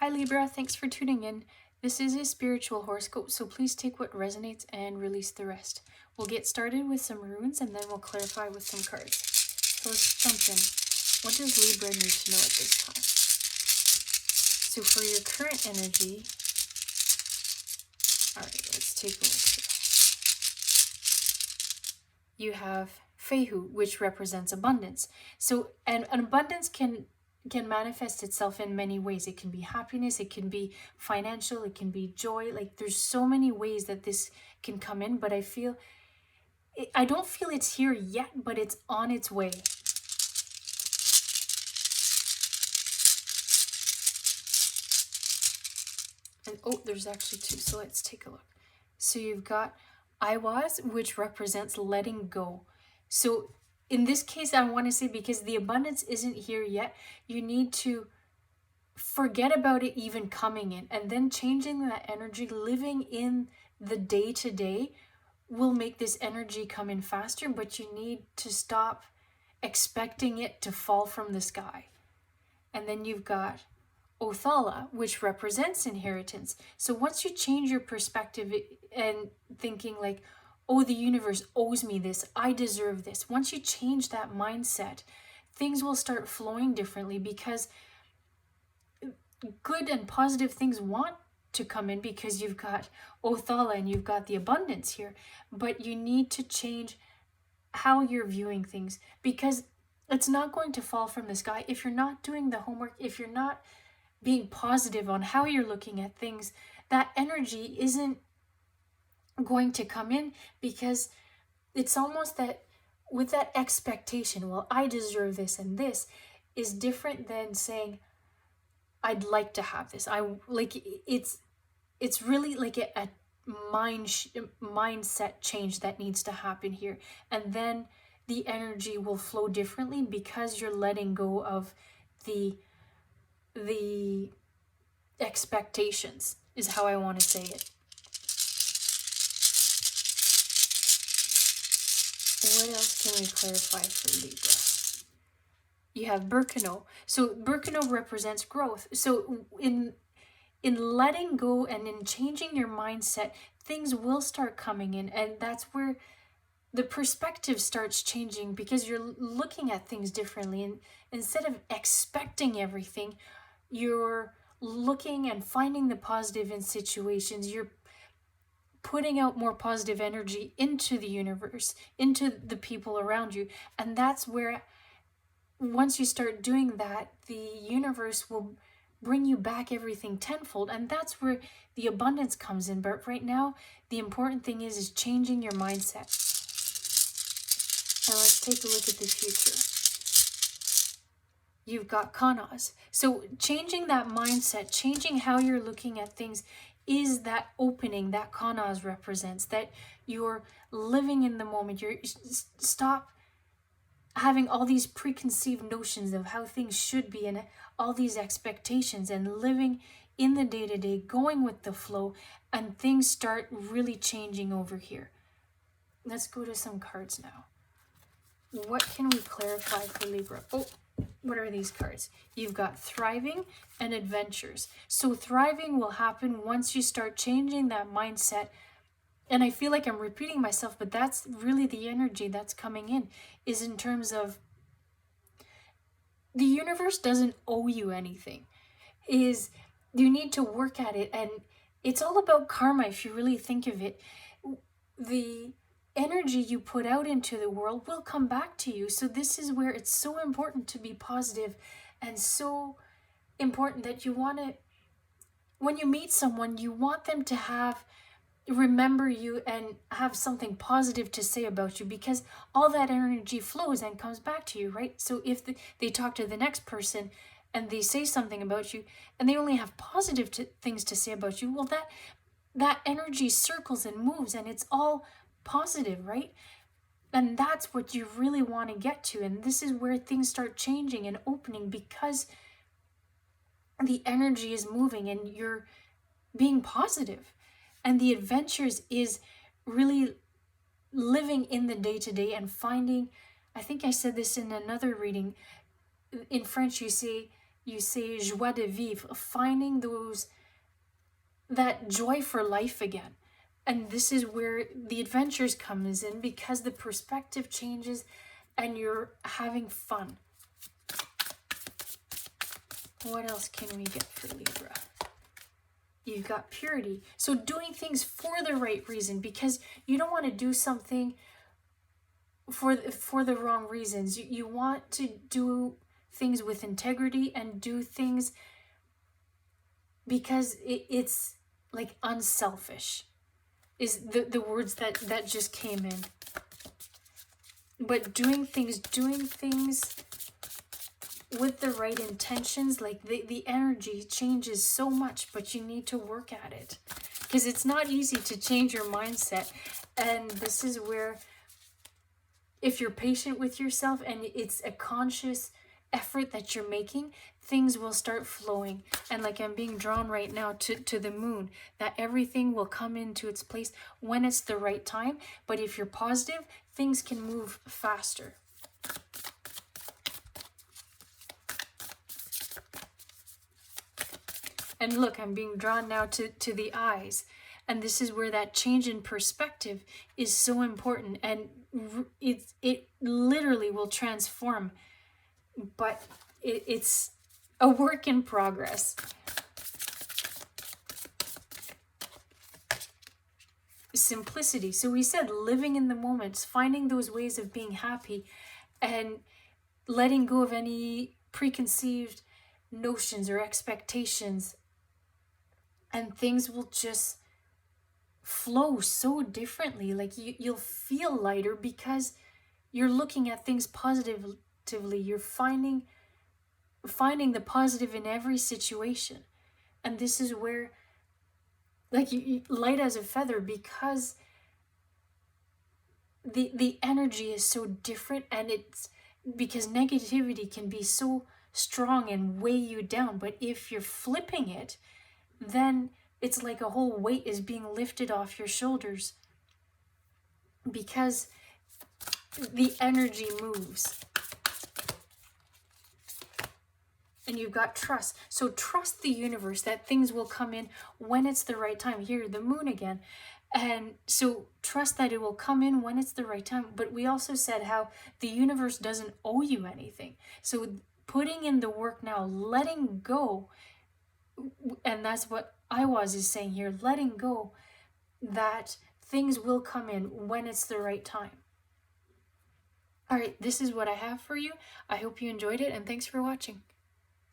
Hi Libra, thanks for tuning in. This is a spiritual horoscope, so please take what resonates and release the rest. We'll get started with some runes and then we'll clarify with some cards. So let's jump in. What does Libra need to know at this time? So for your current energy, alright, let's take a look here. You have Fehu, which represents abundance. So, and an abundance can manifest itself in many ways. It can be happiness, it can be financial, it can be joy. Like there's so many ways that this can come in, but I don't feel it's here yet, but it's on its way. And oh, there's actually two, so let's take a look. So you've got Iwas, which represents letting go. So in this case, I want to say, because the abundance isn't here yet, you need to forget about it even coming in, and then changing that energy, living in the day-to-day will make this energy come in faster, but you need to stop expecting it to fall from the sky. And then you've got Othala, which represents inheritance. So once you change your perspective and thinking like, oh, the universe owes me this, I deserve this. Once you change that mindset, things will start flowing differently, because good and positive things want to come in, because you've got Othala and you've got the abundance here. But you need to change how you're viewing things, because it's not going to fall from the sky. If you're not doing the homework, if you're not being positive on how you're looking at things, that energy isn't going to come in, because it's almost that with that expectation, well, I deserve this, and this is different than saying, I'd like to have this. I like it's really like a mindset change that needs to happen here, and then the energy will flow differently, because you're letting go of the expectations, is how I want to say it. What else can we clarify for Libra? You have Birkenau. So Birkenau represents growth. So in letting go and in changing your mindset, things will start coming in, and that's where the perspective starts changing, because you're looking at things differently, and instead of expecting everything, you're looking and finding the positive in situations. You're putting out more positive energy into the universe, into the people around you, and that's where, once you start doing that, the universe will bring you back everything tenfold, and that's where the abundance comes in. But right now, the important thing is changing your mindset. Now let's take a look at the future. You've got Kanas. So changing that mindset, changing how you're looking at things, is that opening that Kanas represents, that you're living in the moment. You're stop having all these preconceived notions of how things should be, and all these expectations, and living in the day-to-day, going with the flow, and things start really changing over here. Let's go to some cards now. What can we clarify for Libra? Oh, what are these cards? You've got thriving and adventures. So thriving will happen once you start changing that mindset. And I feel like I'm repeating myself, but that's really the energy that's coming in, is in terms of the universe doesn't owe you anything. Is you need to work at it, and it's all about karma if you really think of it. The energy you put out into the world will come back to you. So this is where it's so important to be positive, and so important that you want to, when you meet someone, you want them to remember you and have something positive to say about you, because all that energy flows and comes back to you, right? So if they talk to the next person and they say something about you, and they only have positive things to say about you, well, that energy circles and moves, and it's all positive, right? And that's what you really want to get to. And this is where things start changing and opening, because the energy is moving and you're being positive. And the adventures is really living in the day-to-day and finding, I think I said this in another reading, in French you say you say joie de vivre, finding that joy for life again. And this is where the adventures comes in, because the perspective changes and you're having fun. What else can we get for Libra? You've got purity. So doing things for the right reason, because you don't want to do something for the wrong reasons. You want to do things with integrity and do things because it's like unselfish is the words that just came in. But doing things with the right intentions, like the energy changes so much, but you need to work at it, because it's not easy to change your mindset. And this is where, if you're patient with yourself and it's a conscious effort that you're making, things will start flowing. And like I'm being drawn right now to the moon, that everything will come into its place when it's the right time. But if you're positive, things can move faster. And look, I'm being drawn now to the eyes. And this is where that change in perspective is so important. And it literally will transform. But it's a work in progress. Simplicity. So we said living in the moments, finding those ways of being happy, and letting go of any preconceived notions or expectations. And things will just flow so differently. Like you'll feel lighter because you're looking at things positively. You're finding the positive in every situation. And this is where, like, you light as a feather, because the energy is so different. And it's because negativity can be so strong and weigh you down. But if you're flipping it, then it's like a whole weight is being lifted off your shoulders, because the energy moves. And you've got trust. So trust the universe that things will come in when it's the right time. Here, the moon again. And so trust that it will come in when it's the right time. But we also said how the universe doesn't owe you anything. So putting in the work now, letting go, and that's what Aiwaz is saying here, letting go that things will come in when it's the right time. All right, this is what I have for you. I hope you enjoyed it, and thanks for watching.